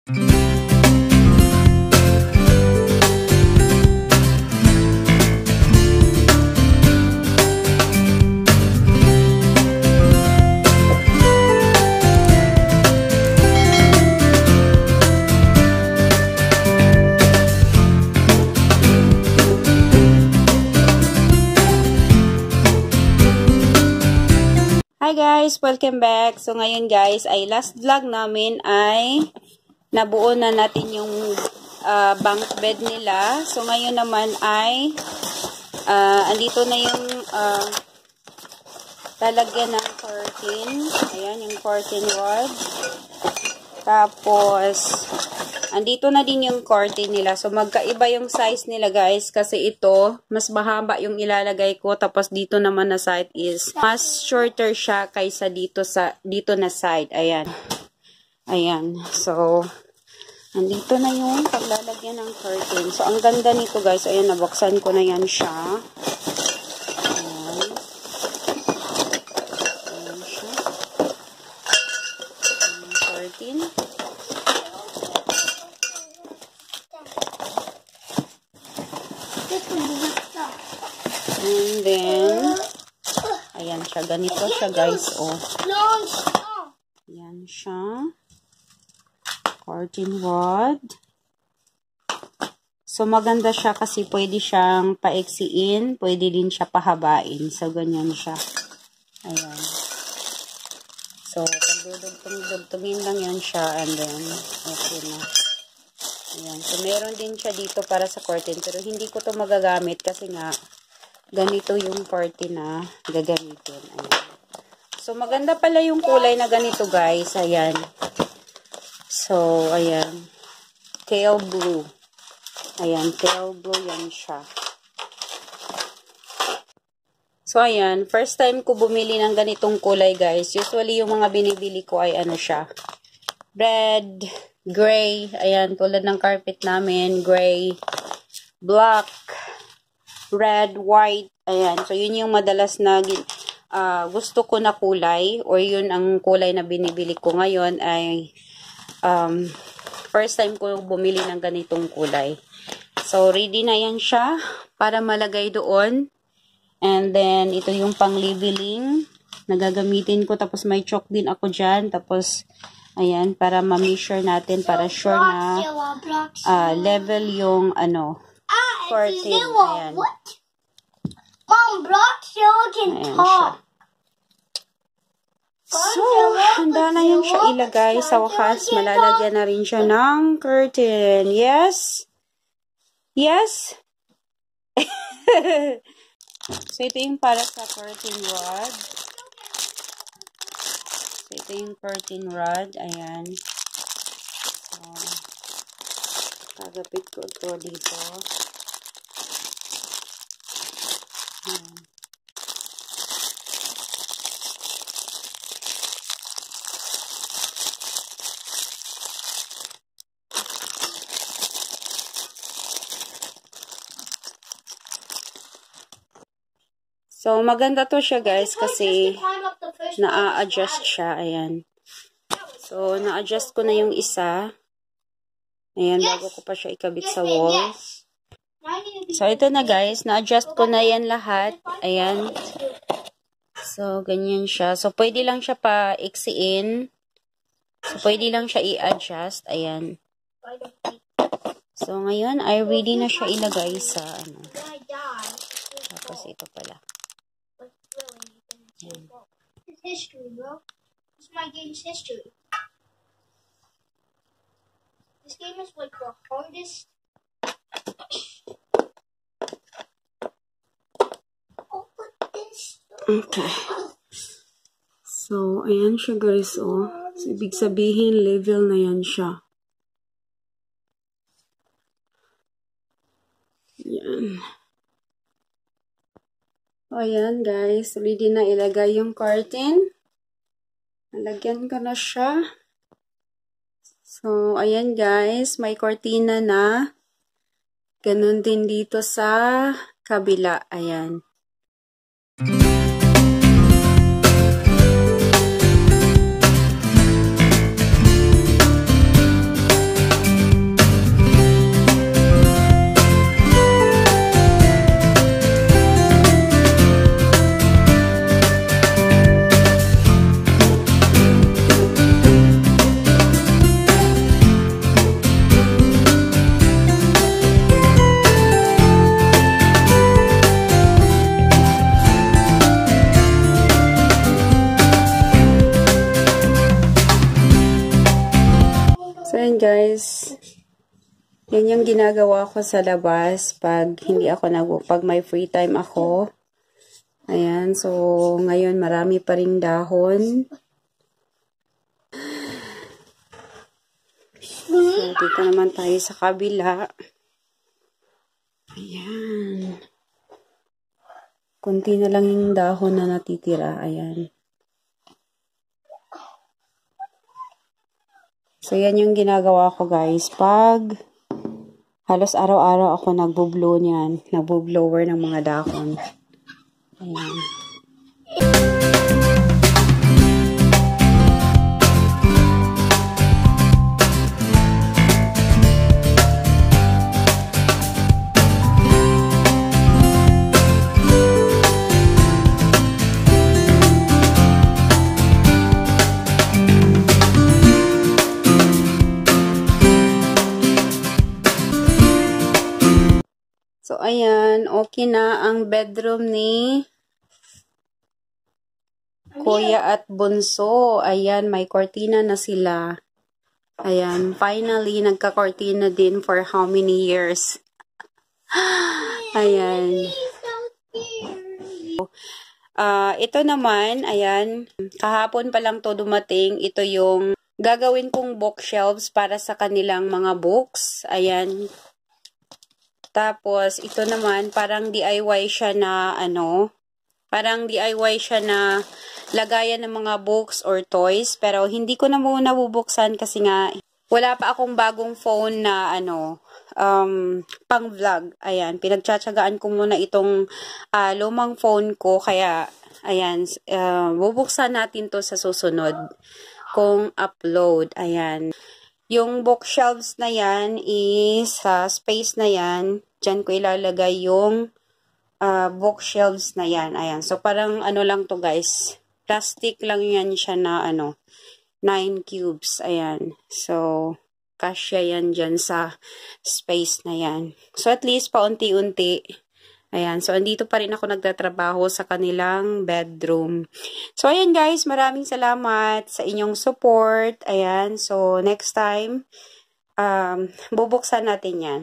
Hi guys! Welcome back! So ngayon guys, ay last vlog namin ay nabuo na natin yung bunk bed nila. So ngayon naman ay andito na yung lalagyan ng curtain. Ayan, yung curtain rod. Tapos, andito na din yung curtain nila. So, magkaiba yung size nila, guys. Kasi ito, mas mahaba yung ilalagay ko. Tapos, dito naman na side is, mas shorter siya kaysa dito na side. Ayan. Ayan. So, andito na yung paglalagyan ng curtain. So, ang ganda nito, guys. Ayan, nabuksan ko na yan siya. Ayan. Ayan siya. Ayan, curtain. And then, ayan siya. Ganito siya, guys. Oh. Ayan siya. Curtain rod. So, maganda siya kasi pwede siyang paiksiin. Pwede din siya pahabain. So, ganyan siya. Ayan. So, pagdudugtungin lang yan siya. And then, okay na. Ayan. So, meron din siya dito para sa curtain. Pero, hindi ko to magagamit kasi nga, ganito yung curtain na gagamitin. Ayan. So, maganda pala yung kulay na ganito, guys. Ayan. So, ayan. Teal blue. Ayan, teal blue yan siya. So, ayan. First time ko bumili ng ganitong kulay, guys. Usually, yung mga binibili ko ay ano siya. Red, gray. Ayan, tulad ng carpet namin. Gray, black, red, white. Ayan. So, yun yung madalas na gusto ko na kulay. Or yun ang kulay na binibili ko ngayon ay first time ko bumili ng ganitong kulay. So, ready na yan siya para malagay doon. And then, ito yung pang-leveling na gagamitin ko. Tapos, may chalk din ako dyan. Tapos, ayan, para ma-measure natin para sure na level yung curtain. Ayan. Mom, blocks yellow can talk. So, handa na yan siya ilagay. Sa wakas, malalagyan na rin siya ng curtain. Yes? Yes? So, ito yung para sa curtain rod. So, ito yung curtain rod. Ayan. So, kagapit ko ito dito. Ayan. So, maganda to siya, guys, kasi na-adjust siya. Ayan. So, na-adjust ko na yung isa. Ayan, bago ko pa siya ikabit sa walls. So, ito na, guys. Na-adjust ko na yan lahat. Ayan. So, ganyan siya. So, pwede lang siya pa-iksiin. So, pwede lang siya i-adjust. Ayan. So, ngayon, ay ready na siya ilagay sa, Tapos, ito pala. It's history, bro. It's my game's history. This game is like the hardest. Oh, but this. Okay. So, ayan siya, guys, oh. So, ibig sabihin, level na yan siya. Yan. O, ayan, guys. Ready na ilagay yung curtain. Nalagyan ko na siya. So, ayan, guys. May cortina na. Ganun din dito sa kabila. Ayan. So, ayan guys. Yan yung ginagawa ko sa labas pag pag may free time ako. Ayan. So, ngayon marami pa ring dahon. So, dito naman tayo sa kabila. Ayan. Kunti na lang yung dahon na natitira. Ayan. So, yan yung ginagawa ko guys. Pag halos araw-araw ako nagbo-blow niyan. Nagbo-blower ng mga dahon. Ayan. So, ayan. Okay na ang bedroom ni Kuya at Bunso. Ayan, may cortina na sila. Ayan, finally, nagka-cortina din for how many years? Ayan. Ito naman, ayan, kahapon pa lang to dumating. Ito yung gagawin kong bookshelves para sa kanilang mga books. Ayan. Tapos, ito naman, parang DIY siya na, parang DIY siya na lagayan ng mga books or toys. Pero, hindi ko na muna bubuksan kasi nga, wala pa akong bagong phone na, pang vlog. Ayan, pinagtsatsagaan ko muna itong lumang phone ko. Kaya, ayan, bubuksan natin to sa susunod kung upload. Ayan. Yung bookshelves na yan is sa space na yan. Diyan ko ilalagay yung bookshelves na yan. Ayan. So, parang lang to guys. Plastic lang yan siya na 9 cubes. Ayan. So, kasya yan dyan sa space na yan. So, at least paunti-unti. Ayan. So, andito pa rin ako nagtatrabaho sa kanilang bedroom. So, ayan guys. Maraming salamat sa inyong support. Ayan. So, next time, bubuksan natin yan.